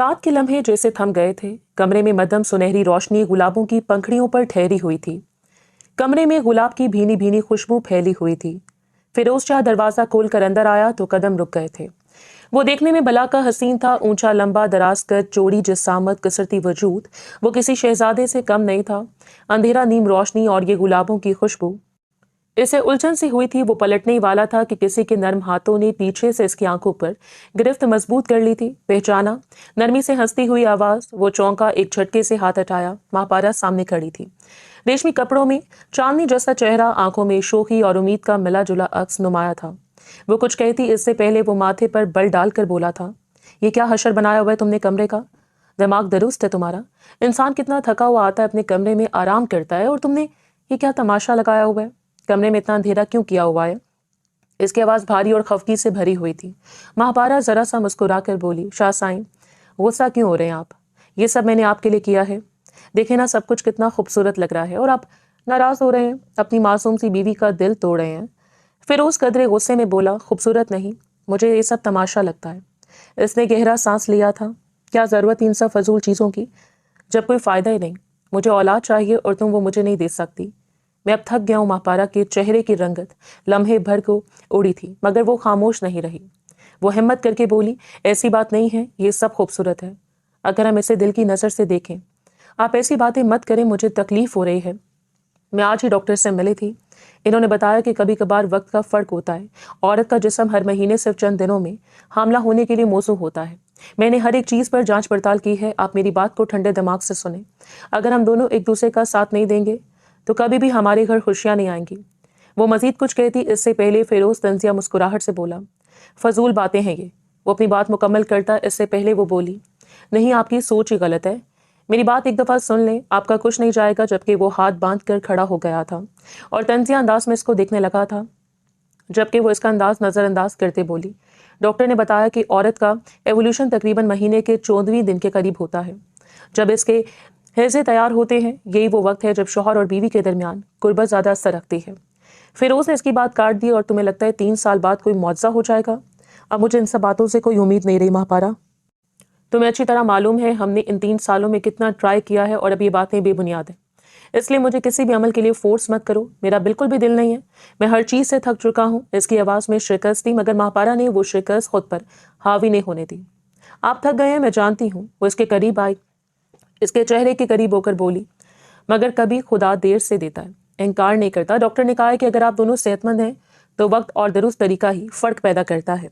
रात के लम्हे जैसे थम गए थे। कमरे में मध्यम सुनहरी रोशनी गुलाबों की पंखड़ियों पर ठहरी हुई थी। कमरे में गुलाब की भीनी भीनी खुशबू फैली हुई थी। फिरोज शाह दरवाजा खोलकर अंदर आया तो कदम रुक गए थे। वो देखने में भला का हसीन था, ऊंचा लंबा दराज कर चौड़ी जिस्सामत कसरती वजूद। वो किसी शहजादे से कम नहीं था। अंधेरा नीम रोशनी और ये गुलाबों की खुशबू, इसे उलझन सी हुई थी। वो पलटने ही वाला था कि किसी के नर्म हाथों ने पीछे से इसकी आंखों पर गिरफ्त मजबूत कर ली थी। पहचाना, नरमी से हंसती हुई आवाज। वो चौंका, एक झटके से हाथ हटाया। महापारा सामने खड़ी थी, रेशमी कपड़ों में, चांदनी जैसा चेहरा, आंखों में शोखी और उम्मीद का मिला जुला अक्स नुमाया था। वो कुछ कहती इससे पहले वो माथे पर बल डालकर बोला था, ये क्या हशर बनाया हुआ है तुमने कमरे का? दिमाग दुरुस्त है तुम्हारा? इंसान कितना थका हुआ आता है, अपने कमरे में आराम करता है, और तुमने ये क्या तमाशा लगाया हुआ है? कमरे में इतना अंधेरा क्यों किया हुआ है? इसकी आवाज भारी और खफगी से भरी हुई थी। महापारा जरा सा मुस्कुराकर बोली, शाह साईं, गुस्सा क्यों हो रहे हैं आप? ये सब मैंने आपके लिए किया है। देखे ना सब कुछ कितना खूबसूरत लग रहा है, और आप नाराज हो रहे हैं, अपनी मासूम सी बीवी का दिल तोड़ रहे हैं। फिरोज कदरे गुस्से में बोला, खूबसूरत नहीं, मुझे ये सब तमाशा लगता है। इसने गहरा सांस लिया था। क्या जरूरत इन सब फजूल चीजों की, जब कोई फायदा ही नहीं? मुझे औलाद चाहिए और तुम वो मुझे नहीं दे सकती। मैं अब थक गया हूं। महापारा के चेहरे की रंगत लम्हे भर को उड़ी थी, मगर वो खामोश नहीं रही। वो हिम्मत करके बोली, ऐसी बात नहीं है, ये सब खूबसूरत है अगर हम इसे दिल की नजर से देखें। आप ऐसी बातें मत करें, मुझे तकलीफ हो रही है। मैं आज ही डॉक्टर से मिली थी। इन्होंने बताया कि कभी कभार वक्त का फर्क होता है। औरत का जिस्म हर महीने सिर्फ चंद दिनों में हामला होने के लिए मौसू होता है। मैंने हर एक चीज पर जांच पड़ताल की है। आप मेरी बात को ठंडे दिमाग से सुने। अगर हम दोनों एक दूसरे का साथ नहीं देंगे तो कभी भी हमारे घर खुशियां नहीं आएंगी। वो मजीद कुछ कहती इससे पहले फिरोज तंजिया मुस्कुराहट से बोला, फजूल बातें हैं ये। वो अपनी बात मुकम्मल करता इससे पहले वो बोली, नहीं, आपकी सोच ही गलत है। मेरी बात एक दफा सुन लें, आपका कुछ नहीं जाएगा। जबकि वो हाथ बांध कर खड़ा हो गया था और तंजिया अंदाज में इसको देखने लगा था, जबकि वो इसका अंदाज नजरअंदाज करते बोली, डॉक्टर ने बताया कि औरत का एवोल्यूशन तकरीबन महीने के 14वें दिन के करीब होता है, जब इसके हैजे तैयार होते हैं। यही वो वक्त है जब शौहर और बीवी के दरमियान कुर्बत ज्यादा असर रखती है। फिरोज ने इसकी बात काट दी, और तुम्हें लगता है 3 साल बाद कोई मुआवजा हो जाएगा? अब मुझे इन सब बातों से कोई उम्मीद नहीं रही महापारा। तुम्हें अच्छी तरह मालूम है हमने इन 3 सालों में कितना ट्राई किया है, और अब ये बातें बेबुनियाद है। इसलिए मुझे किसी भी अमल के लिए फोर्स मत करो। मेरा बिल्कुल भी दिल नहीं है। मैं हर चीज से थक चुका हूँ। इसकी आवाज में शिकस्त थी, मगर महापारा ने वो शिकस्त खुद पर हावी नहीं होने दी। आप थक गए हैं, मैं जानती हूँ। वो इसके करीब आई, इसके चेहरे के करीब होकर बोली, मगर कभी खुदा देर से देता है, इनकार नहीं करता। डॉक्टर ने कहा है कि अगर आप दोनों सेहतमंद हैं तो वक्त और दुरुस्त तरीका ही फर्क पैदा करता है।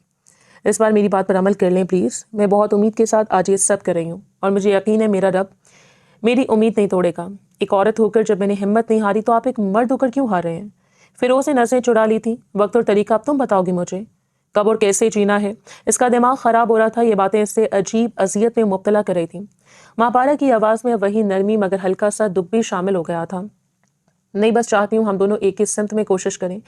इस बार मेरी बात पर अमल कर लें प्लीज। मैं बहुत उम्मीद के साथ आज ये सब कर रही हूँ, और मुझे यकीन है मेरा रब मेरी उम्मीद नहीं तोड़ेगा। एक औरत होकर जब मैंने हिम्मत नहीं हारी, तो आप एक मर्द होकर क्यों हार रहे हैं? फिरोज ने नजरें चुरा ली थी। वक्त और तरीका अब तुम बताओगी मुझे, कब और कैसे जीना है। इसका दिमाग खराब हो रहा था। ये बातें इससे अजीब अजियत में मुब्तला कर रही थी। महापारा की आवाज में वही नरमी मगर हल्का सा दुख भी शामिल हो गया था। नहीं, बस चाहती हूँ हम दोनों एक ही सिमत में कोशिश करें।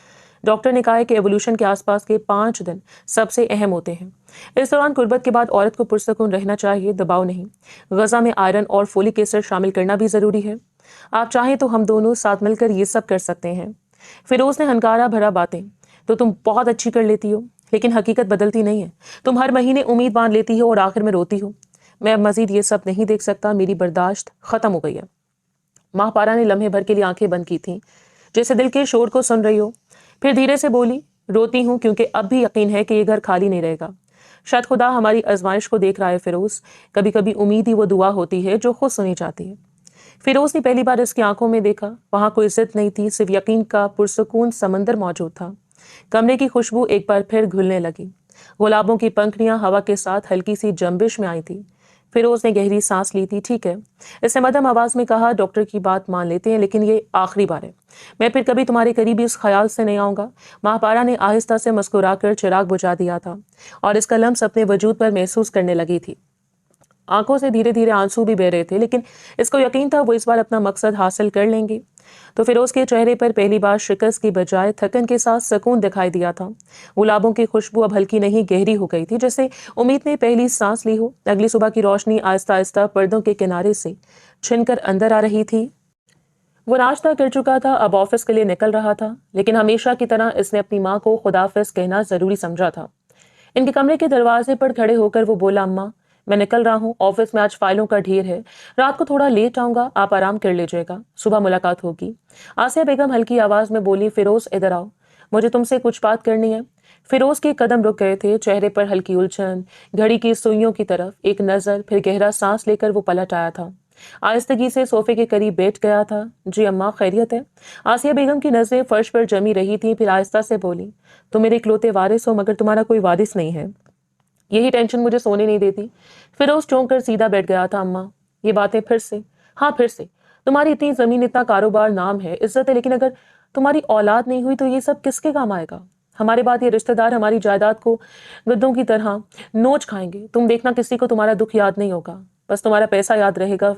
डॉक्टर ने कहा है कि एवोल्यूशन के आसपास के 5 दिन सबसे अहम होते हैं। इस दौरान कुर्बत के बाद औरत को पुरसकून रहना चाहिए, दबाव नहीं। ग़िज़ा में आयरन और फोलिक एसिड शामिल करना भी जरूरी है। आप चाहें तो हम दोनों साथ मिलकर ये सब कर सकते हैं। फिरोज ने हंकारा भरा, बातें तो तुम बहुत अच्छी कर लेती हो, लेकिन हकीकत बदलती नहीं है। तुम हर महीने उम्मीद बांध लेती हो और आखिर में रोती हो। मैं अब मजीद ये सब नहीं देख सकता, मेरी बर्दाश्त खत्म हो गई है। महापारा ने लम्हे भर के लिए आंखें बंद की थीं, जैसे दिल के शोर को सुन रही हो। फिर धीरे से बोली, रोती हूं क्योंकि अब भी यकीन है कि ये घर खाली नहीं रहेगा। शायद खुदा हमारी आजमाइश को देख रहा है फिरोज। कभी कभी उम्मीद ही वो दुआ होती है जो खुद सुनी जाती है। फिरोज ने पहली बार इसकी आंखों में देखा। वहां कोई जिद नहीं थी, सिर्फ यकीन का पुरसुकून समंदर मौजूद था। कमरे की खुशबू एक बार फिर घुलने लगी। गुलाबों की पंखड़ियां हवा के साथ हल्की सी जंबिश में आई थी। फिरोज ने गहरी सांस ली थी। ठीक है, इसने मध्यम आवाज में कहा, डॉक्टर की बात मान लेते हैं, लेकिन ये आखिरी बार है। मैं फिर कभी तुम्हारे करीब इस ख्याल से नहीं आऊंगा। महापारा ने आहिस्ता से मुस्कुराकर चिराग बुझा दिया था, और इसका लम्स अपने वजूद पर महसूस करने लगी थी। आंखों से धीरे धीरे आंसू भी बह रहे थे, लेकिन इसको यकीन था वो इस बार अपना मकसद हासिल कर लेंगी। तो फिरोज के चेहरे पर पहली बार शिकस्त की बजाय थकन के साथ सुकून दिखाई दिया था। गुलाबों की खुशबू अब हल्की नहीं गहरी हो गई थी, जैसे उम्मीद ने पहली सांस ली हो। अगली सुबह की रोशनी आहिस्ता आहिस्ता पर्दों के किनारे से छिनकर अंदर आ रही थी। वो नाश्ता कर चुका था, अब ऑफिस के लिए निकल रहा था, लेकिन हमेशा की तरह इसने अपनी माँ को खुदाफिज कहना जरूरी समझा था। इनके कमरे के दरवाजे पर खड़े होकर वो बोला, अम्मा, मैं निकल रहा हूँ, ऑफिस में आज फाइलों का ढेर है, रात को थोड़ा लेट आऊंगा, आप आराम कर लीजिएगा, सुबह मुलाकात होगी। आसिया बेगम हल्की आवाज में बोली, फिरोज इधर आओ, मुझे तुमसे कुछ बात करनी है। फिरोज के कदम रुक गए थे, चेहरे पर हल्की उलझन, घड़ी की सुइयों की तरफ एक नजर, फिर गहरा सांस लेकर वो पलट आया था। आहिस्तगी से सोफे के करीब बैठ गया था। जी अम्मा, खैरियत है? आसिया बेगम की नजरें फर्श पर जमी रही थी, फिर आहिस्ता से बोली, तुम मेरे इकलौते वारिस हो, मगर तुम्हारा कोई वारिस नहीं है। यही टेंशन मुझे सोने नहीं देती। फिरोज चौंक कर सीधा बैठ गया था। अम्मा, ये बातें फिर से? हाँ, फिर से। तुम्हारी इतनी जमीन, इतना कारोबार, नाम है, इज्जत है, लेकिन अगर तुम्हारी औलाद नहीं हुई तो ये सब किसके काम आएगा? हमारे बाद ये रिश्तेदार हमारी जायदाद को गद्दों की तरह नोच खाएंगे। तुम देखना, किसी को तुम्हारा दुख याद नहीं होगा, बस तुम्हारा पैसा याद रहेगा।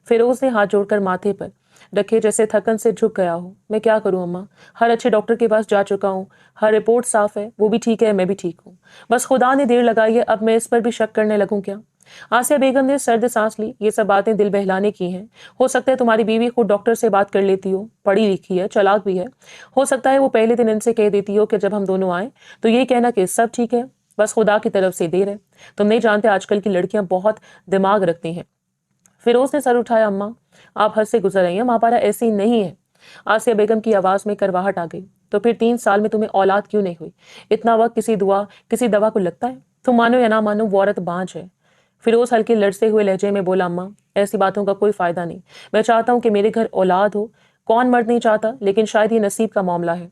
फिरोज ने हाथ जोड़कर माथे पर रखे, जैसे थकन से झुक गया हो। मैं क्या करूं अम्मा, हर अच्छे डॉक्टर के पास जा चुका हूं, हर रिपोर्ट साफ है, वो भी ठीक है, मैं भी ठीक हूं, बस खुदा ने देर लगाई है, अब मैं इस पर भी शक करने लगूं क्या? आसिया बेगम ने सर्द सांस ली। ये सब बातें दिल बहलाने की हैं। हो सकता है तुम्हारी बीवी खुद डॉक्टर से बात कर लेती हो, पढ़ी लिखी है, चालाक भी है। हो सकता है वो पहले दिन इनसे कह देती हो कि जब हम दोनों आए तो ये कहना कि सब ठीक है, बस खुदा की तरफ से देर है। तुम नहीं जानते, आजकल की लड़कियां बहुत दिमाग रखती हैं। फिरोज ने सर उठाया। अम्मा, आप हद से गुजर रही हैं, महापारा ऐसी नहीं है। आसिया बेगम की आवाज में करवाहट आ गई। तो फिर 3 साल में तुम्हें औलाद क्यों नहीं हुई? इतना वक्त किसी दवा को लगता है? तुम मानो या ना मानो, वो औरत बांझ है। फिरोज हल्के लड़ते हुए लहजे में बोला, अम्मा, ऐसी बातों का कोई फायदा नहीं। मैं चाहता हूं कि मेरे घर औलाद हो, कौन मर्द नहीं चाहता, लेकिन शायद ये नसीब का मामला है,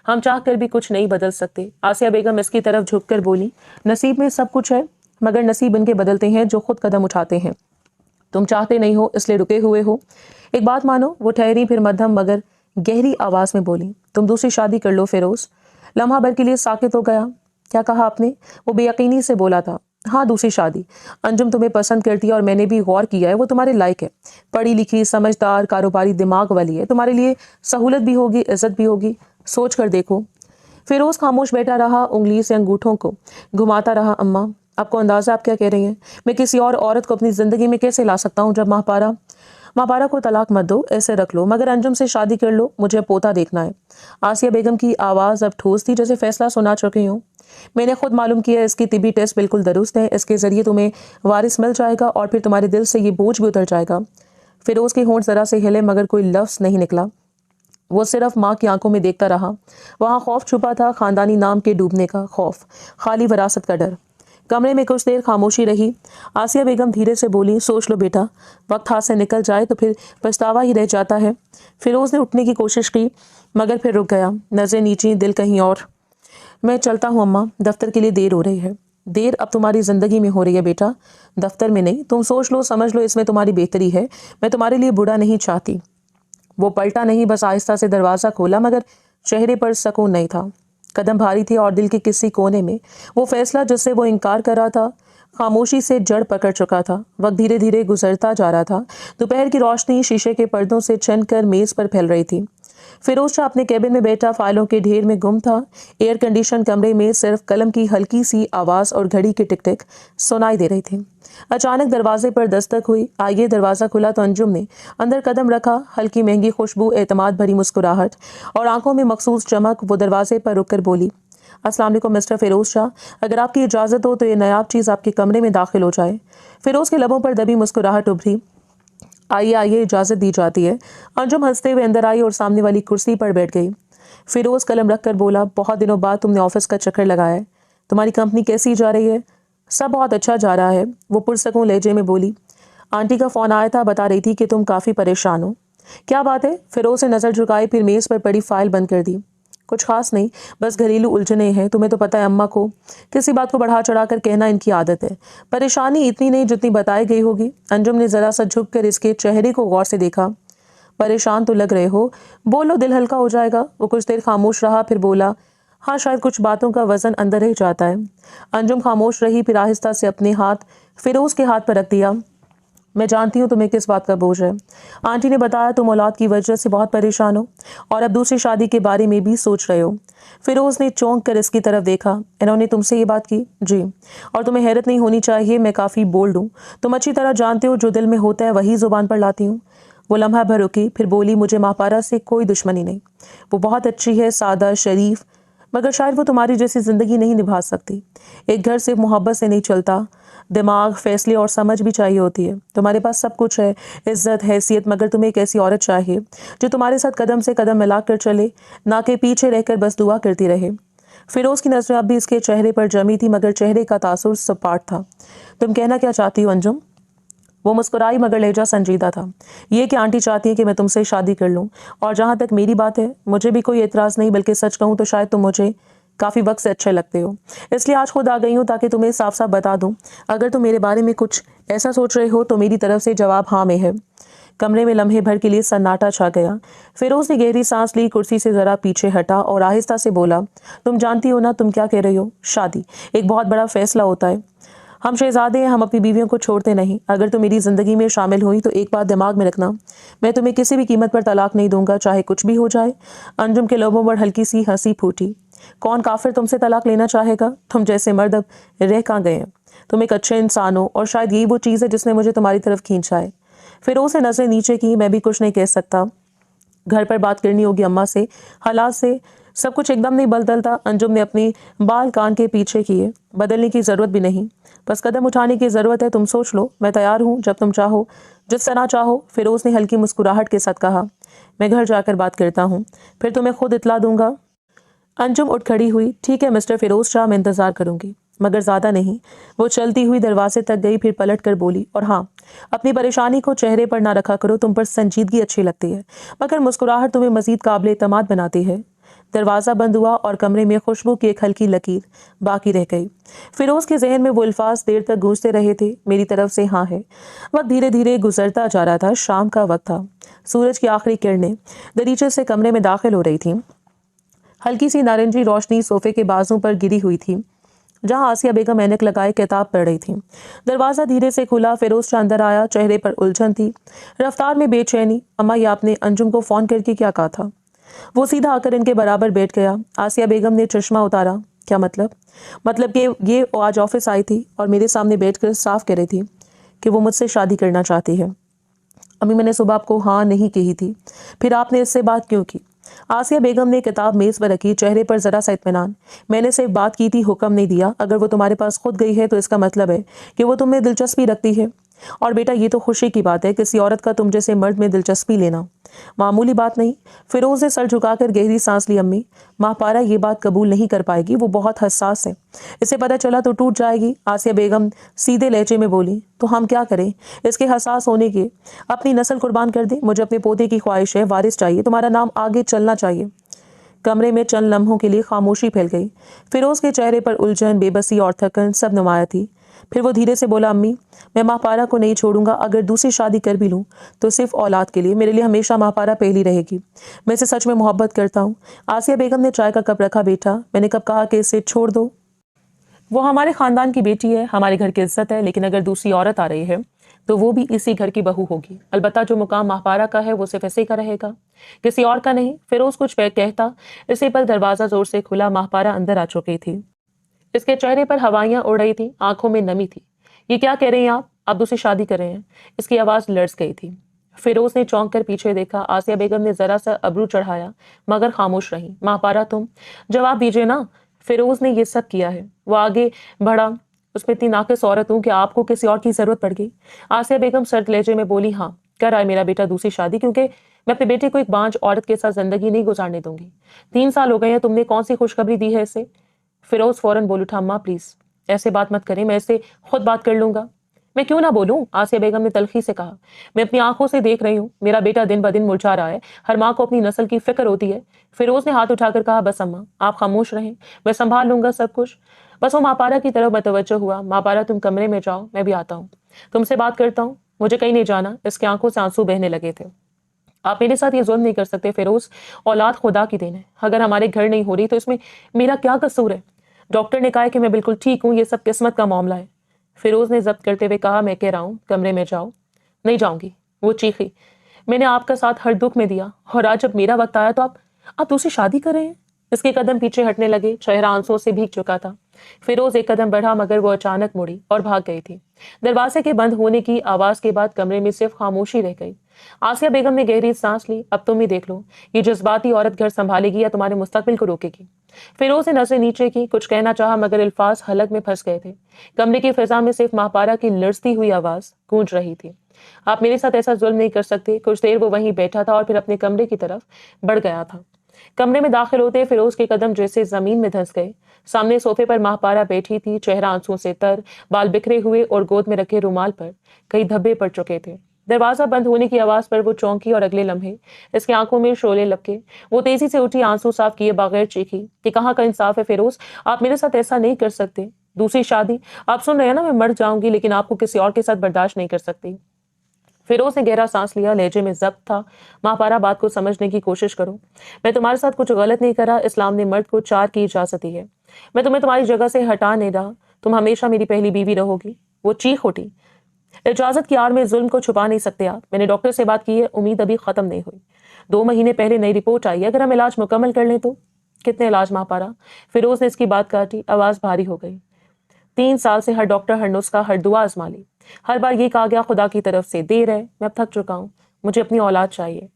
हम चाह कर भी कुछ नहीं बदल सकते। आसिया बेगम इसकी तरफ झुककर बोली, नसीब में सब कुछ है, मगर नसीब इनके बदलते हैं जो खुद कदम उठाते हैं। तुम चाहते नहीं हो इसलिए रुके हुए हो। एक बात मानो। वो ठहरी, फिर मध्यम मगर गहरी आवाज में बोली, तुम दूसरी शादी कर लो। फिरोज लम्हा भर के लिए साकित हो गया। क्या कहा आपने? वो बेयकीनी से बोला था। हाँ, दूसरी शादी। अंजुम तुम्हें पसंद करती है और मैंने भी गौर किया है, वो तुम्हारे लायक है, पढ़ी लिखी, समझदार, कारोबारी दिमाग वाली है, तुम्हारे लिए सहूलत भी होगी, इज्जत भी होगी, सोच कर देखो। फिरोज खामोश बैठा रहा, उंगली से अंगूठों को घुमाता रहा। अम्मा, आपको अंदाजा आप क्या कह रही हैं? मैं किसी और औरत को अपनी जिंदगी में कैसे ला सकता हूँ? जब महापारा को तलाक मत दो, ऐसे रख लो, मगर अंजुम से शादी कर लो, मुझे पोता देखना है। आसिया बेगम की आवाज अब ठोस थी, जैसे फैसला सुना चुकी हूँ। मैंने खुद मालूम किया, इसकी तिबी टेस्ट बिल्कुल दुरुस्त है, इसके जरिए तुम्हें वारिस मिल जाएगा और फिर तुम्हारे दिल से ये बोझ भी उतर जाएगा। फिरोज के होंठ जरा से हिले, मगर कोई लफ्ज नहीं निकला। वो सिर्फ माँ की आंखों में देखता रहा। वहाँ खौफ छुपा था, खानदानी नाम के डूबने का खौफ, खाली विरासत का डर। कमरे में कुछ देर खामोशी रही। आसिया बेगम धीरे से बोली, सोच लो बेटा, वक्त हाथ से निकल जाए तो फिर पछतावा ही रह जाता है। फिरोज ने उठने की कोशिश की, मगर फिर रुक गया, नजरें नीची, दिल कहीं और। मैं चलता हूँ अम्मा, दफ्तर के लिए देर हो रही है। देर अब तुम्हारी जिंदगी में हो रही है बेटा, दफ्तर में नहीं। तुम सोच लो, समझ लो, इसमें तुम्हारी बेहतरी है। मैं तुम्हारे लिए बुरा नहीं चाहती। वो पलटा नहीं, बस आहिस्ता से दरवाजा खोला, मगर चेहरे पर सुकून नहीं था। कदम भारी थे और दिल के किसी कोने में वो फैसला जिससे वो इनकार कर रहा था खामोशी से जड़ पकड़ चुका था। वक्त धीरे धीरे गुजरता जा रहा था। दोपहर की रोशनी शीशे के पर्दों से छनकर मेज पर फैल रही थी। फिरोज शाह अपने कैबिन में बैठा फाइलों के ढेर में गुम था। एयर कंडीशन कमरे में सिर्फ कलम की हल्की सी आवाज और घड़ी की टिक टिक सुनाई दे रही थी। अचानक दरवाजे पर दस्तक हुई। आइए। दरवाजा खुला तो अंजुम ने अंदर कदम रखा। हल्की महंगी खुशबू, एतमाद भरी मुस्कुराहट और आंखों में मखसूस चमक। वो दरवाजे पर रुककर बोली, अस्सलाम वालेकुम मिस्टर फिरोज शाह, अगर आपकी इजाज़त हो तो ये नायाब चीज़ आपके कमरे में दाखिल हो जाए। फिरोज के लबों पर दबी मुस्कुराहट उभरी। आइए आइए, इजाज़त दी जाती है। अंजुम हंसते हुए अंदर आई और सामने वाली कुर्सी पर बैठ गई। फिरोज कलम रखकर बोला, बहुत दिनों बाद तुमने ऑफिस का चक्कर लगाया है। तुम्हारी कंपनी कैसी जा रही है? सब बहुत अच्छा जा रहा है, वो पुरसकून लहजे में बोली। आंटी का फ़ोन आया था, बता रही थी कि तुम काफ़ी परेशान हो। क्या बात है? फिरोज ने नज़र झुकाई, फिर मेज़ पर पड़ी फाइल बंद कर दी। कुछ खास नहीं, बस घरेलू उलझने हैं। तुम्हें तो पता है अम्मा को किसी बात को बढ़ा चढ़ा कर कहना इनकी आदत है। परेशानी इतनी नहीं जितनी बताई गई होगी। अंजुम ने ज़रा सा झुक कर इसके चेहरे को गौर से देखा। परेशान तो लग रहे हो, बोलो, दिल हल्का हो जाएगा। वो कुछ देर खामोश रहा, फिर बोला, हाँ, शायद कुछ बातों का वजन अंदर रह जाता है। अंजुम खामोश रही, फिर आहिस्ता से अपने हाथ फिरोज के हाथ पर रख दिया। मैं जानती हूँ तुम्हें किस बात का बोझ है। आंटी ने बताया तुम औलाद की वजह से बहुत परेशान हो और अब दूसरी शादी के बारे में भी सोच रहे हो। फिरोज ने चौंक कर इसकी तरफ देखा। इन्होंने तुमसे ये बात की? जी। और तुम्हें हैरत नहीं होनी चाहिए, मैं काफ़ी बोल्ड हूँ। तुम अच्छी तरह जानते हो, जो दिल में होता है वही जुबान पर लाती हूँ। वो लम्हा भर रुकी, फिर बोली, मुझे महापारा से कोई दुश्मनी नहीं। वो बहुत अच्छी है, सादा, शरीफ, मगर शायद वो तुम्हारी जैसी ज़िंदगी नहीं निभा सकती। एक घर सिर्फ मोहब्बत से नहीं चलता, दिमाग, फैसले और समझ भी चाहिए होती है। तुम्हारे पास सब कुछ है, इज्जत, हैसियत, मगर तुम्हें एक ऐसी औरत चाहिए जो तुम्हारे साथ कदम से कदम मिलाकर चले, ना कि पीछे रहकर बस दुआ करती रहे। फिरोज की नजरें अब भी इसके चेहरे पर जमी थी, मगर चेहरे का तासुर सपाट था। तुम कहना क्या चाहती हो अंजुम? वो मुस्कुराई, मगर लहजा संजीदा था। ये कि आंटी चाहती है कि मैं तुमसे शादी कर लूं, और जहां तक मेरी बात है, मुझे भी कोई एतराज नहीं, बल्कि सच कहूं तो शायद तुम मुझे काफ़ी वक्त से अच्छे लगते हो। इसलिए आज खुद आ गई हूँ ताकि तुम्हें साफ साफ बता दूं, अगर तुम मेरे बारे में कुछ ऐसा सोच रहे हो तो मेरी तरफ से जवाब हाँ में है। कमरे में लम्हे भर के लिए सन्नाटा छा गया। फिरोज ने गहरी सांस ली, कुर्सी से जरा पीछे हटा और आहिस्ता से बोला, तुम जानती हो ना तुम क्या कह रही हो? शादी एक बहुत बड़ा फैसला होता है। हम शहजादे हैं, हम अपनी बीवियों को छोड़ते नहीं। अगर तुम मेरी ज़िंदगी में शामिल हुई तो एक बात दिमाग में रखना, मैं तुम्हें किसी भी कीमत पर तलाक नहीं दूंगा, चाहे कुछ भी हो जाए। अंजुम के लबों पर हल्की सी हंसी फूटी। कौन काफिर तुमसे तलाक लेना चाहेगा? तुम जैसे मर्द अब रह कहाँ गए हैं? तुम एक अच्छे इंसान हो, और शायद यही वो चीज़ है जिसने मुझे तुम्हारी तरफ खींचा है। फिरोज ने नजरें नीचे की। मैं भी कुछ नहीं कह सकता, घर पर बात करनी होगी अम्मा से, हालात से। सब कुछ एकदम नहीं बदलता। अंजुम ने अपनी बाल कान के पीछे किए। बदलने की ज़रूरत भी नहीं, बस कदम उठाने की ज़रूरत है। तुम सोच लो, मैं तैयार हूँ, जब तुम चाहो, जिस तरह चाहो। फिरोज ने हल्की मुस्कुराहट के साथ कहा, मैं घर जाकर बात करता हूँ, फिर तुम्हें खुद इतला दूंगा। अंजुम उठ खड़ी हुई। ठीक है मिस्टर फिरोज शाह, मैं इंतज़ार करूंगी, मगर ज़्यादा नहीं। वो चलती हुई दरवाजे तक गई, फिर पलट कर बोली, और हाँ, अपनी परेशानी को चेहरे पर ना रखा करो। तुम पर संजीदगी अच्छी लगती है, मगर मुस्कुराहट तुम्हें मजीद काबिल एतमाद बनाती है। दरवाज़ा बंद हुआ और कमरे में खुशबू की एक हल्की लकीर बाकी रह गई। फिरोज के जहन में वो अल्फाज देर तक गूंजते रहे थे, मेरी तरफ से हाँ है। वक्त धीरे धीरे गुजरता जा रहा था। शाम का वक्त था। सूरज की आखिरी किरणें दरीचे से कमरे में दाखिल हो रही थीं। हल्की सी नारंगी रोशनी सोफे के बाजू पर गिरी हुई थी, जहां आसिया बेगम ऐनक लगाए किताब पढ़ रही थी। दरवाज़ा धीरे से खुला। फिरोज शाह अंदर आया। चेहरे पर उलझन थी, रफ्तार में बेचैनी। अम्मा, ये आपने अंजुम को फ़ोन करके क्या कहा था? वो सीधा आकर इनके बराबर बैठ गया। आसिया बेगम ने चश्मा उतारा। क्या मतलब? मतलब कि ये आज ऑफिस आई थी और मेरे सामने बैठकर साफ कह रही थी कि वो मुझसे शादी करना चाहती है। अम्मी, मैंने सुबह आपको हाँ नहीं कही थी, फिर आपने इससे बात क्यों की? आसिया बेगम ने किताब मेज़ पर रखी, चेहरे पर ज़रा सा इत्मीनान। मैंने सिर्फ बात की थी, हुक्म नहीं दिया। अगर वो तुम्हारे पास खुद गई है तो इसका मतलब है कि वो तुम्हें दिलचस्पी रखती है। और बेटा, ये तो खुशी की बात है, किसी औरत का तुम जैसे मर्द में दिलचस्पी लेना मामूली बात नहीं। फिरोज ने सर झुकाकर गहरी सांस ली। अम्मी, माहपारा ये बात कबूल नहीं कर पाएगी, वो बहुत हसास है, इसे पता चला तो टूट जाएगी। आसिया बेगम सीधे लहजे में बोली, तो हम क्या करें इसके हसास होने के? अपनी नस्ल कुर्बान कर दे। मुझे अपने पोते की ख्वाहिश है, वारिस चाहिए, तुम्हारा नाम आगे चलना चाहिए। कमरे में चंद लम्हों के लिए खामोशी फैल गई। फिरोज के चेहरे पर उलझन, बेबसी और थकन सब नुमाया थी। फिर वो धीरे से बोला, अम्मी, मैं माहपारा को नहीं छोड़ूंगा। अगर दूसरी शादी कर भी लूँ तो सिर्फ औलाद के लिए। मेरे लिए हमेशा माहपारा पहली रहेगी। मैं इसे सच में मोहब्बत करता हूँ। आसिया बेगम ने चाय का कप रखा। बेटा, मैंने कब कहा कि इसे छोड़ दो? वो हमारे खानदान की बेटी है, हमारे घर की इज्जत है, लेकिन अगर दूसरी औरत आ रही है तो वो भी इसी घर की बहू होगी। अलबत्ता जो मुकाम माहपारा का है वो सिर्फ इसी का रहेगा, किसी और का नहीं। फिरोज कुछ कहता, इसी पर दरवाजा जोर से खुला। माहपारा अंदर आ चुकी थी। इसके चेहरे पर हवाइयां उड़ रही थी, आंखों में नमी थी। ये क्या कह रहे हैं आप दूसरी शादी कर रहे हैं? इसकी आवाज लर्ज गई थी। फिरोज ने चौंक कर पीछे देखा। आसिया बेगम ने जरा सा अबरू चढ़ाया, मगर खामोश रही। माहपारा, तुम जवाब दीजिए ना। फिरोज ने ये सब किया है। वो आगे बढ़ा, उसमें इतनी नाकिस औरत हूं कि आपको किसी और की जरूरत पड़ गई। आसिया बेगम सर्द लहजे में बोली, हाँ, कर आए मेरा बेटा दूसरी शादी, क्योंकि मैं अपने बेटे को एक बांझ औरत के साथ जिंदगी नहीं गुजारने दूंगी। 3 साल हो गए हैं, तुमने कौन सी खुशखबरी दी है इसे? फिरोज फौरन बोल उठा, अम्मा प्लीज ऐसे बात मत करें, मैं इससे खुद बात कर लूंगा। मैं क्यों ना बोलूं? आसिया बेगम ने तल्खी से कहा, मैं अपनी आंखों से देख रही हूँ, मेरा बेटा दिन ब दिन मुरझा रहा है। हर माँ को अपनी नस्ल की फिक्र होती है। फिरोज ने हाथ उठाकर कहा, बस अम्मा, आप खामोश रहें, मैं संभाल लूंगा सब कुछ। बस वो मापारा की तरफ मतवज्जो हुआ। मापारा, तुम कमरे में जाओ, मैं भी आता हूँ, तुमसे बात करता हूँ। मुझे कहीं नहीं जाना। इसकी आंखों से आंसू बहने लगे थे। आप मेरे साथ ये जुल्म नहीं कर सकते फिरोज, औलाद खुदा की देन है। अगर हमारे घर नहीं हो रही तो इसमें मेरा क्या कसूर है? डॉक्टर ने कहा है कि मैं बिल्कुल ठीक हूँ, ये सब किस्मत का मामला है। फिरोज ने जब्त करते हुए कहा, मैं कह रहा हूँ कमरे में जाओ। नहीं जाऊंगी, वो चीखी। मैंने आपका साथ हर दुख में दिया, और आज जब मेरा वक्त आया तो आप दूसरी शादी कर रहे हैं? इसके कदम पीछे हटने लगे, चेहरा आंसुओं से भीग चुका था। फिरोज एक कदम बढ़ा मगर वो अचानक मुड़ी और भाग गई थी। दरवाजे के बंद होने की आवाज के बाद कमरे में सिर्फ खामोशी रह गई। आसिया बेगम ने गहरी सांस ली। अब तुम ही देख लो, ये जज्बाती औरत घर संभालेगी या तुम्हारे मुस्तकबिल को रोकेगी। फिरोज ने नजरें नीचे की, कुछ कहना चाहा मगर अल्फाज हलक में फंस गए थे। कमरे की फिजा में सिर्फ महापारा की लड़ती हुई आवाज गूंज रही थी। आप मेरे साथ ऐसा जुल्म नहीं कर सकते। कुछ देर वो वहीं बैठा था और फिर अपने कमरे की तरफ बढ़ गया था। कमरे में दाखिल होते फिरोज के कदम जैसे जमीन में धंस गए। सामने सोफे पर महापारा बैठी थी, चेहरा आंसुओं से तर, बाल बिखरे हुए और गोद में रखे रुमाल पर कई धब्बे पड़ चुके थे। दरवाजा बंद होने की आवाज पर वो चौंकी और अगले लम्हे इसकी आंखों में शोले लपके। वो तेजी से उठी, आंसू साफ किए बगैर चीखी कि कहाँ का इंसाफ है फिरोज, आप मेरे साथ ऐसा नहीं कर सकते। दूसरी शादी, आप सुन रहे हैं ना, मैं मर जाऊंगी लेकिन आपको किसी और के साथ बर्दाश्त नहीं कर सकती। फिरोज ने गहरा सांस लिया, लहजे में जब्त था। महापारा, बात को समझने की कोशिश करो। मैं तुम्हारे साथ कुछ गलत नहीं करा। इस्लाम ने मर्द को 4 की इजाजत दी है। मैं तुम्हें तुम्हारी जगह से हटा नहीं रहा। तुम हमेशा मेरी पहली बीवी रहोगी। वो चीख उठी। इजाजत की आड़ में जुल्म को छुपा नहीं सकते आप। मैंने डॉक्टर से बात की है, उम्मीद अभी खत्म नहीं हुई। 2 महीने पहले नई रिपोर्ट आई है, अगर हम इलाज मुकम्मल कर लें तो। कितने इलाज महापारा? फिरोज ने इसकी बात काटी, आवाज भारी हो गई। 3 साल से हर डॉक्टर, हर नुस्खा, हर दुआ आजमा ली। हर बार ये कहा गया खुदा की तरफ से देर है। मैं अब थक चुका हूँ, मुझे अपनी औलाद चाहिए।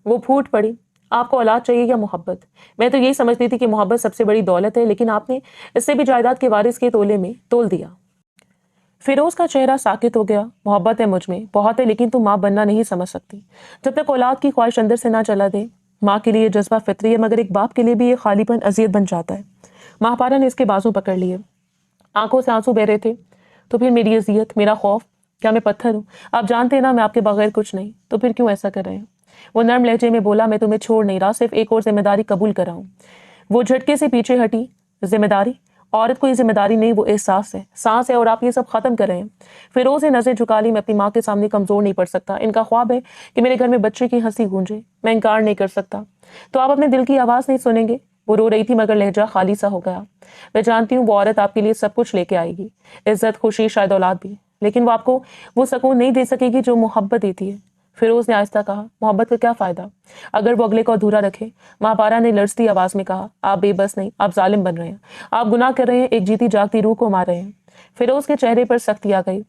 वो फूट पड़ी। आपको औलाद चाहिए या मोहब्बत? मैं तो यही समझती थी कि मोहब्बत सबसे बड़ी दौलत है, लेकिन आपने इससे भी जायदाद के वारिस के तोले में तोल दिया। फिरोज का चेहरा साकित हो गया। मोहब्बत है मुझ में, बहुत है, लेकिन तुम माँ बनना नहीं समझ सकती जब तक औलाद की ख्वाहिश अंदर से ना चला दे। माँ के लिए जज्बा फितरी है, मगर एक बाप के लिए भी ये खालीपन अजियत बन जाता है। महापारा ने इसके बाजू पकड़ लिए, आंखों से आंसू बह रहे थे। तो फिर मेरी अजियत, मेरा खौफ, क्या मैं पत्थर हूँ? आप जानते हैं ना मैं आपके बगैर कुछ नहीं, तो फिर क्यों ऐसा कर रहे हैं? वो नर्म लहजे में बोला, मैं तुम्हें छोड़ नहीं रहा, सिर्फ एक और जिम्मेदारी कबूल कर रहा हूँ। वो झटके से पीछे हटी। जिम्मेदारी? औरत को ये जिम्मेदारी नहीं, वो एहसास है, सांस है, और आप ये सब खत्म कर रहे हैं। फिरोज ने नजरें झुका ली। मैं अपनी माँ के सामने कमजोर नहीं पड़ सकता। इनका ख्वाब है कि मेरे घर में बच्चे की हंसी गूंजे, मैं इनकार नहीं कर सकता। तो आप अपने दिल की आवाज नहीं सुनेंगे? वो रो रही थी मगर लहजा खाली सा हो गया। मैं जानती हूँ वो औरत आपके लिए सब कुछ लेके आएगी, इज्जत, खुशी, शायद औलाद भी, लेकिन वो आपको वो सुकून नहीं दे सकेगी जो मोहब्बत देती है। फिरोज ने आहिस्ता कहा, मोहब्बत का क्या फायदा अगर वो अगले को अधूरा रखे? महापारा ने लड़ती आवाज में कहा, आप बेबस नहीं, आप जालिम बन रहे हैं, आप गुनाह कर रहे हैं, एक जीती जागती रूह को मार रहे हैं। फिरोज के चेहरे पर सख्ती आ गई।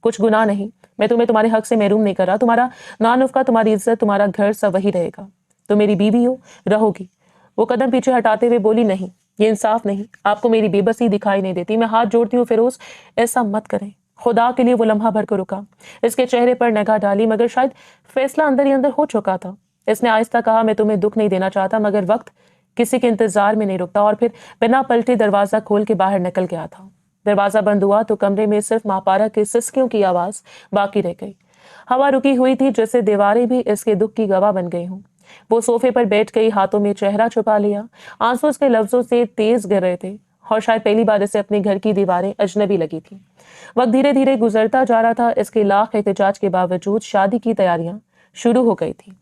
कुछ गुनाह नहीं, मैं तुम्हें तुम्हारे हक से महरूम नहीं कर रहा। तुम्हारा नानुफ्का, तुम्हारी इज्जत, तुम्हारा घर सब वही रहेगा। तो मेरी बीवी हो, रहोगी। वो कदम पीछे हटाते हुए बोली, नहीं, ये इंसाफ नहीं। आपको मेरी बेबसी दिखाई नहीं देती? मैं हाथ जोड़ती हूँ फिरोज, ऐसा मत करें खुदा के लिए। वो लम्हा भर को रुका, इसके चेहरे पर निगाह डाली, मगर शायद फैसला अंदर ही अंदर हो चुका था। इसने आहिस्ता कहा, मैं तुम्हें दुख नहीं देना चाहता, मगर वक्त किसी के इंतजार में नहीं रुकता। और फिर बिना पलटे दरवाजा खोल के बाहर निकल गया था। दरवाजा बंद हुआ तो कमरे में सिर्फ महापारा के सिसकियों की आवाज बाकी रह गई। हवा रुकी हुई थी, जैसे दीवारें भी इसके दुख की गवाह बन गई हों। वो सोफे पर बैठ गई, हाथों में चेहरा छुपा लिया। आंसू उसके लफ्जों से तेज गिर रहे थे और शायद पहली बार इसे अपने घर की दीवारें अजनबी लगी थी। वक्त धीरे धीरे गुजरता जा रहा था। इसके लाख एहतजाज के बावजूद शादी की तैयारियां शुरू हो गई थी।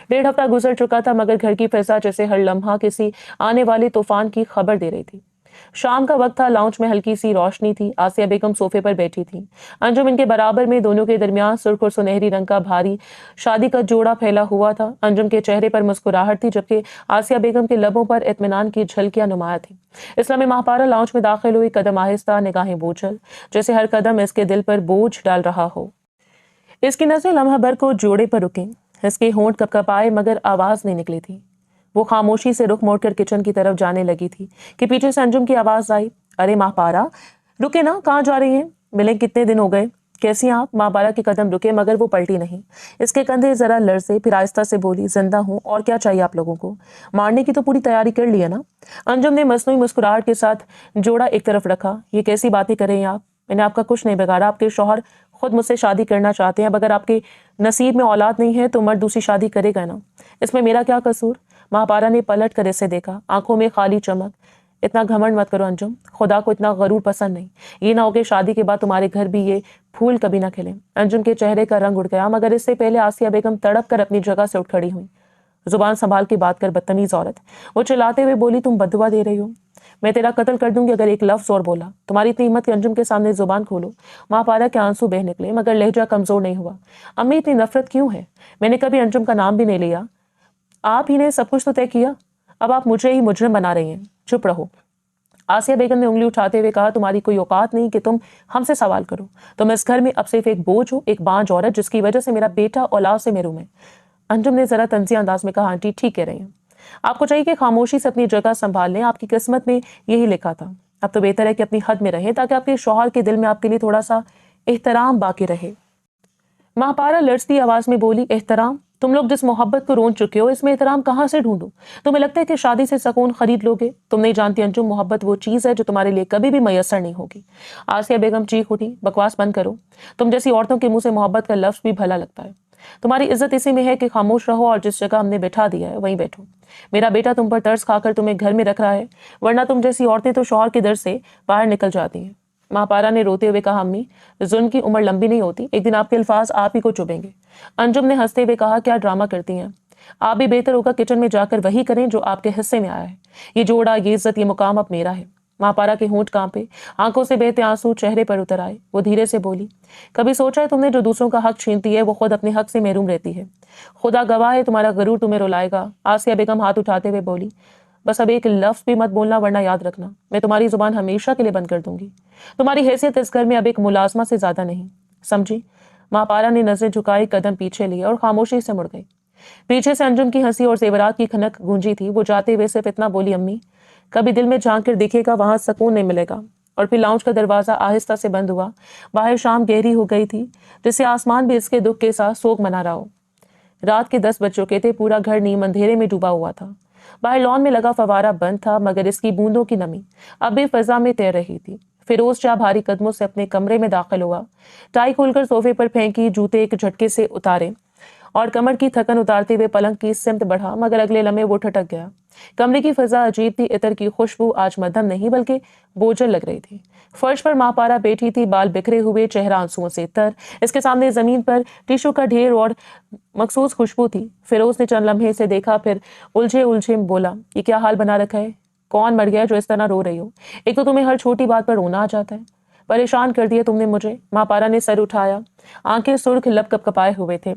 1.5 हफ्ता गुजर चुका था, मगर घर की फिजा जैसे हर लम्हा किसी आने वाले तूफान की खबर दे रही थी। शाम का वक्त था, लाउंज में हल्की सी रोशनी थी। आसिया बेगम सोफे पर बैठी थी, अंजुम इनके बराबर में, दोनों के दरमियान सुर्ख और सुनहरी रंग का भारी शादी का जोड़ा फैला हुआ था। अंजुम के चेहरे पर मुस्कुराहट थी, जबकि आसिया बेगम के लबों पर इत्मीनान की झलकियां नुमाया थी। इस समय महापारा लाउंज में दाखिल हुई, कदम आहिस्ता, निगाहें बोझल, जैसे हर कदम इसके दिल पर बोझ डाल रहा हो। इसकी नजरें लम्हा भर को जोड़े पर रुकी। इसके होंठ कपकपाए मगर आवाज नहीं निकली थी। वो खामोशी से रुख मोड़कर किचन की तरफ जाने लगी थी कि पीछे से अंजुम की आवाज आई, अरे महापारा, रुके ना, कहाँ जा रही हैं? मिले कितने दिन हो गए, कैसी हैं आप? महापारा के कदम रुके मगर वो पलटी नहीं। इसके कंधे जरा लरसे, फिर आहिस्ता से बोली, जिंदा हूँ, और क्या चाहिए आप लोगों को? मारने की तो पूरी तैयारी कर ली है ना? अंजुम ने मसनूई मुस्कुराहट के साथ जोड़ा एक तरफ रखा। ये कैसी बातें कर रही हैं आप? मैंने आपका कुछ नहीं बिगाड़ा। आपके शौहर खुद मुझसे शादी करना चाहते हैं। अब अगर आपके नसीब में औलाद नहीं है तो मर्द दूसरी शादी करेगा ना, इसमें मेरा क्या कसूर? महापारा ने पलट कर इसे देखा, आंखों में खाली चमक। इतना घमंड मत करो अंजुम, खुदा को इतना गरूर पसंद नहीं। ये ना हो कि शादी के बाद तुम्हारे घर भी ये फूल कभी ना खिले। अंजुम के चेहरे का रंग उड़ गया, मगर इससे पहले आसिया बेगम तड़प कर अपनी जगह से उठ खड़ी हुई। जुबान संभाल के बात कर, बदतमीज औरत। वो चिल्लाते हुए बोली, तुम बददुआ दे रही हो, मैं तेरा कत्ल कर दूंगी अगर एक लफ्ज और बोला। तुम्हारी इतनी हिम्मत कि अंजुम के सामने जुबान खोलो। महापारा के आंसू बह निकले, मगर लहजा कमजोर नहीं हुआ। अम्मी, इतनी नफरत क्यों है? मैंने कभी अंजुम का नाम भी नहीं लिया। आप ही ने सब कुछ तो तय किया, अब आप मुझे ही मुजरिम बना रही हैं। चुप रहो। आसिया बेगम ने उंगली उठाते हुए कहा, तुम्हारी कोई औकात नहीं कि तुम हमसे सवाल करो। तुम इस घर में अब सिर्फ एक बोझ हो, एक बांझ औरत जिसकी वजह से मेरा बेटा औलाद से महरूम है। अंजुम ने जरा तंजिया अंदाज में कहा, आंटी ठीक कह रही हैं, आपको चाहिए कि खामोशी से अपनी जगह संभाल लें, आपकी किस्मत में यही लिखा था। अब तो बेहतर है कि अपनी हद में रहें ताकि आपके शौहर के दिल में आपके लिए थोड़ा सा एहतराम बाकी रहे। महापारा लड़ती आवाज में बोली, एहतराम? तुम लोग जिस मोहब्बत को रोन चुके हो, इसमें एहतराम कहाँ से ढूंढूं? तुम्हें लगता है कि शादी से सुकून खरीद लोगे? तुम नहीं जानती अंजुम, मोहब्बत वो चीज है जो तुम्हारे लिए कभी भी मयसर नहीं होगी। आसिया बेगम चीख उठी, बकवास बंद करो। तुम जैसी औरतों के मुंह से मोहब्बत का लफ्ज भी भला लगता है। तुम्हारी इज्जत इसी में है कि खामोश रहो और जिस जगह हमने बैठा दिया है वहीं बैठो। मेरा बेटा तुम पर तरस खाकर तुम्हें घर में रख रहा है, वरना तुम जैसी औरतें तो शौहर के दर से बाहर निकल जाती हैं। महापारा ने रोते हुए कहा, अम्मी जुल्म की उम्र लंबी नहीं होती, एक दिन आपके अल्फाज आप ही को चुभेंगे। अंजुम ने हंसते हुए कहा, क्या ड्रामा करती हैं आप? भी बेहतर होगा किचन में जाकर वही करें जो आपके हिस्से में आया है। ये जोड़ा, ये इज्जत, ये मुकाम अब मेरा है। महापारा के होंठ कांपे, आंखों से बहते आंसू चेहरे पर उतर आए। वो धीरे से बोली, कभी सोचा है तुमने जो दूसरों का हक छीनती है वो खुद अपने हक से महरूम रहती है? खुदा गवाह है, तुम्हारा गरूर तुम्हें रुलाएगा। आसिया बेगम हाथ उठाते हुए बोली, बस अब एक लफ्ज भी मत बोलना, वरना याद रखना मैं तुम्हारी जुबान हमेशा के लिए बंद कर दूंगी। तुम्हारी हैसियत इस घर में अब एक मुलाजमा से ज्यादा नहीं, समझी? महापारा ने नजरें झुकाई, कदम पीछे लिए और खामोशी से मुड़ गई। पीछे से अंजुम की हंसी और जेवरात की खनक गूंजी थी। वो जाते हुए सिर्फ इतना बोली, अम्मी कभी दिल में झांक कर देखिएगा, वहां सुकून नहीं मिलेगा। और फिर लाउंज का दरवाजा आहिस्ता से बंद हुआ। बाहर शाम गहरी हो गई थी, जिससे आसमान भी इसके दुख के साथ सोग मना रहा हो। रात के 10 बज चुके थे। पूरा घर नीम अंधेरे में डूबा हुआ था। बाहर लॉन में लगा फवारा बंद था, मगर इसकी बूंदों की नमी अब भी फिजा में तैर रही थी। फिरोज शाह भारी कदमों से अपने कमरे में दाखिल हुआ। टाई खोलकर सोफे पर फेंकी, जूते एक झटके से उतारे और कमर की थकन उतारते हुए पलंग की सिमत बढ़ा, मगर अगले लम्हे वो ठटक गया। कमरे की फिजा अजीब थी। इतर की खुशबू आज मध्यम नहीं बल्कि बोझल लग रही थी। फर्श पर महापारा बैठी थी, बाल बिखरे हुए, चेहरा आंसुओं से तर। इसके सामने जमीन पर टिश्यू का ढेर और मखसूस खुशबू थी। फिरोज ने चंद लम्हे से देखा, फिर उलझे उलझे बोला, ये क्या हाल बना रखा है? कौन मर गया जो इस तरह रो रही हो? एक तो तुम्हें हर छोटी बात पर रोना आ जाता है। परेशान कर दिया तुमने मुझे। महापारा ने सर उठाया, आंखें सुर्ख, लब कपकपाए हुए थे।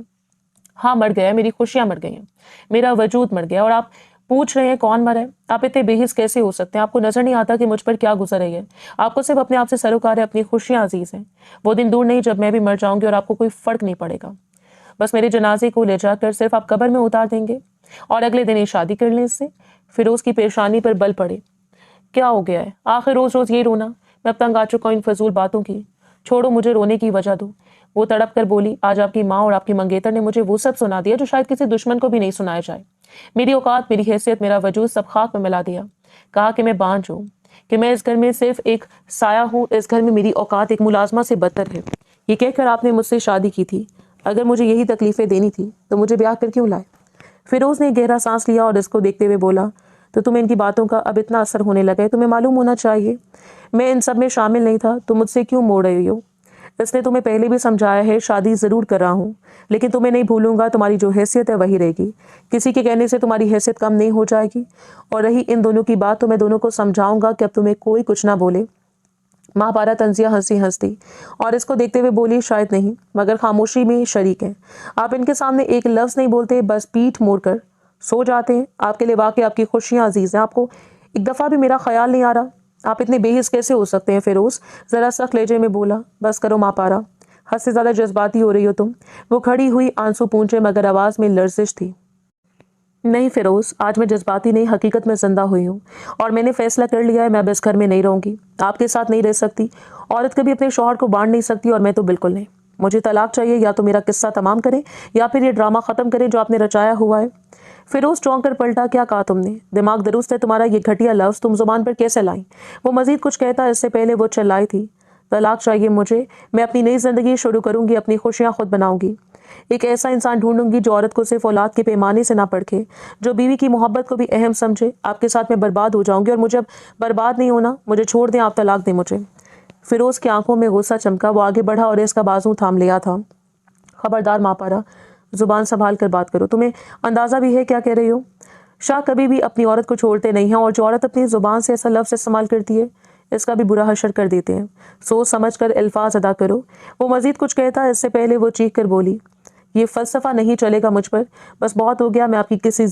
हाँ मर गया, मेरी खुशियां मर गई हैं, मेरा वजूद मर गया, और आप पूछ रहे हैं कौन मरा है? आप इतने बेहिस कैसे हो सकते हैं? आपको नजर नहीं आता कि मुझ पर क्या गुजर रही है? आपको सिर्फ अपने आप से सरोकार है, अपनी खुशियां अजीज हैं। वो दिन दूर नहीं जब मैं भी मर जाऊंगी और आपको कोई फर्क नहीं पड़ेगा। बस मेरे जनाजे को ले जाकर सिर्फ आप कब्र में उतार देंगे और अगले दिन ही शादी कर लें इससे। फिरोज की पेशानी पर बल पड़े। क्या हो गया है? आखिर रोज रोज ये रोना? मैं अब तंग आ चुका हूं इन फजूल बातों की। छोड़ो, मुझे रोने की वजह दो। वो तड़प कर बोली, आज आपकी माँ और आपकी मंगेतर ने मुझे वो सब सुना दिया जो शायद किसी दुश्मन को भी नहीं सुनाया जाए। मेरी औकात, मेरी हैसियत, मेरा वजूद सब खाक में मिला दिया। कहा कि मैं बांझ हूँ, कि मैं इस घर में सिर्फ एक साया हूँ, इस घर में मेरी औकात एक मुलाजमा से बदतर है। ये कहकर आपने मुझसे शादी की थी। अगर मुझे यही तकलीफें देनी थी तो मुझे ब्याह कर क्यों लाए? फिरोज ने गहरा सांस लिया और इसको देखते हुए बोला, तो तुम्हें इनकी बातों का अब इतना असर होने लगा है? तुम्हें मालूम होना चाहिए मैं इन सब में शामिल नहीं था। तुम मुझसे क्यों मोड़ रही हो? इसने तुम्हें पहले भी समझाया है, शादी जरूर कर रहा हूँ, लेकिन तुम्हें नहीं भूलूंगा। तुम्हारी जो हैसियत है वही रहेगी। किसी के कहने से तुम्हारी हैसियत कम नहीं हो जाएगी। और रही इन दोनों की बात, तो मैं दोनों को समझाऊंगा कि अब तुम्हें कोई कुछ ना बोले। महापारा तंजिया हंसी हंसती और इसको देखते हुए बोली, शायद नहीं, मगर खामोशी में शरीक है। आप इनके सामने एक लफ्ज नहीं बोलते, बस पीठ मोड़कर सो जाते हैं। आपके लिए वाकई आपकी खुशियां अजीज हैं। आपको एक दफा भी मेरा ख्याल नहीं आ रहा? आप इतने बेहिस कैसे हो सकते हैं? फिरोज जरा सख्त लहजे में बोला, बस करो महापारा, हद से ज्यादा जज्बाती हो रही हो तुम। वो खड़ी हुई, आंसू पूंछे, मगर आवाज में लर्जिश थी। नहीं फिरोज, आज मैं जज्बाती नहीं, हकीकत में जिंदा हुई हूँ और मैंने फैसला कर लिया है, मैं अब इस घर में नहीं रहूंगी, आपके साथ नहीं रह सकती। औरत कभी अपने शौहर को बांट नहीं सकती और मैं तो बिल्कुल नहीं। मुझे तलाक चाहिए, या तो मेरा किस्सा तमाम करें या फिर ये ड्रामा खत्म करें जो आपने रचाया हुआ है। फिरोज चौंक कर पलटा, क्या कहा तुमने? दिमाग दुरुस्त है तुम्हारा? ये घटिया लफ्ज तुम जुबान पर कैसे लाई? वो मजीद कुछ कहता, इससे पहले वो चिल्लाई थी, तलाक चाहिए मुझे, मैं अपनी नई जिंदगी शुरू करूंगी, अपनी खुशियां खुद बनाऊंगी। एक ऐसा इंसान ढूंढूंगी जो औरत को सिर्फ औलाद के पैमाने से ना परखे, जो बीवी की मोहब्बत को भी अहम समझे। आपके साथ मैं बर्बाद हो जाऊंगी और मुझे अब बर्बाद नहीं होना। मुझे छोड़ दें, आप तलाक दें मुझे। फिरोज की आंखों में गुस्सा चमका। वो आगे बढ़ा और इसका बाजू थाम लिया था। खबरदार महापारा, जुबान संभाल कर बात करो। तुम्हें अंदाजा भी है क्या कह रही हो? शाह कभी भी अपनी औरत को छोड़ते नहीं हैं और जो औरत अपनी जुबान से ऐसा लफ्ज इस्तेमाल करती है इसका भी बुरा हशर कर देते हैं। सोच समझ कर अल्फाज अदा करो। वो मजीद कुछ कहता, इससे पहले वो चीख कर बोली, ये फलसफा नहीं चलेगा मुझ पर, बस बहुत हो गया। मैं आपकी किसी